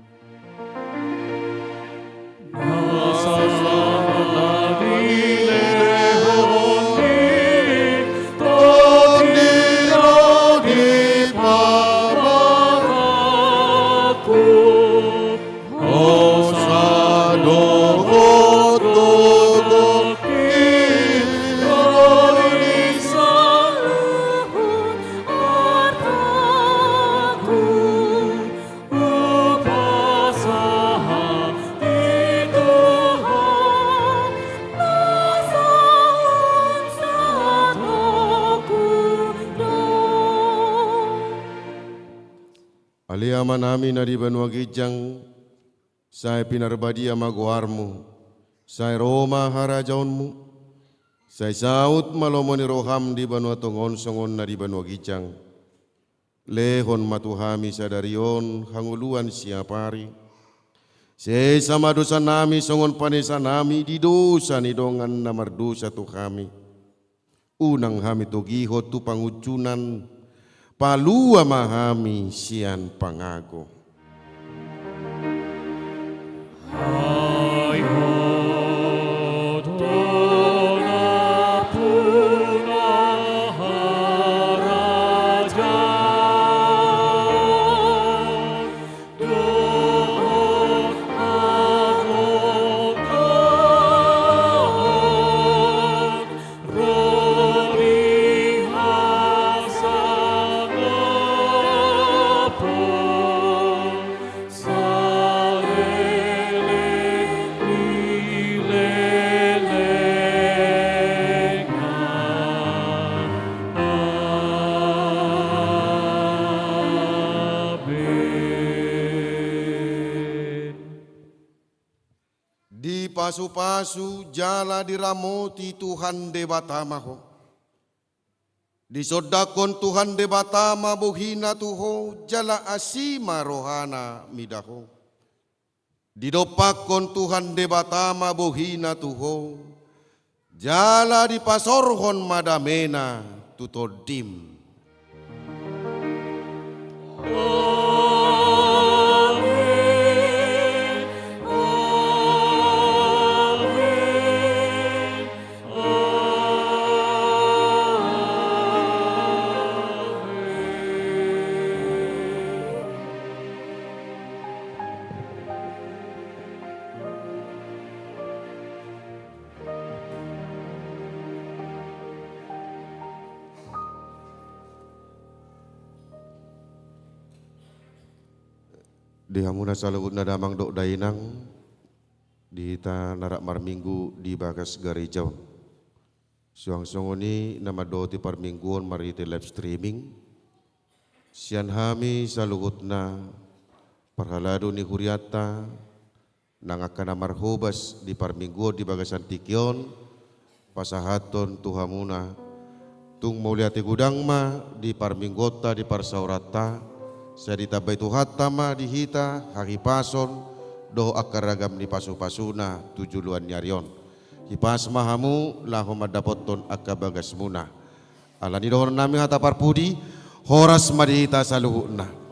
Aliaman namin na di banwa gijang, say pinarbadi amaguarmo, say Roma harajaonmu, say saut malomo ni roham di banwa tongon songon na di banwa gijang, lehon matuhami sadarion hanguluan siapari, say sama dosa nami songon panesa nami di dosa ni dongan na mardosa tu kami, unang hami togiho tu pangucunan, palua mahami sian pangago. Di pasu-pasu jala diramoti Tuhan debatamaho. Di sodakon Tuhan debatama buhina tuho jala asima rohana midaho. Di dopakon Tuhan debatama buhina tuho jala di pasorhon madamena tutodim. Di hamuna saluhut nadamang dok dainang di ta narak marminggu di bagas garejau. Suang songoni nama do ti parmingguon mari ti live streaming. Sian hami saluhutna parhalado ni huriata nangakana marhobas di parmingguon di bagasan tikion pasahaton tuhamuna tung mauliati gudang ma di parminggota di parsaurata. Saya ditabai tuhatama dihita hari pason doh akaragam di pasu-pasuna tujuluan nyarion. Hipas mahamu lahom madapoton akabagas muna. Alani dohon nami hata parpudi horas madihita saluhuna.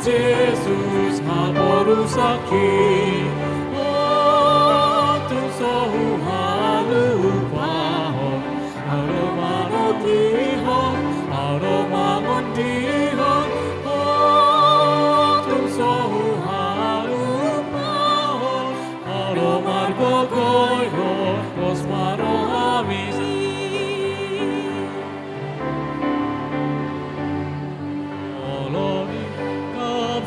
Yesus haporusaki Otun sohu halupahon Aromanotihon Aromamondihon Otun sohu halupahon Aromargogoyhon Kosmarohamisi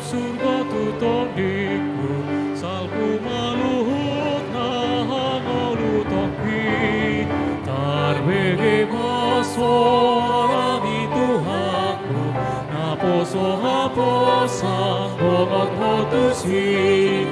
surga tutondiku salku maluhut nahangolu toki tarbege maswarani Tuhanku naposo haposan bongot hotusi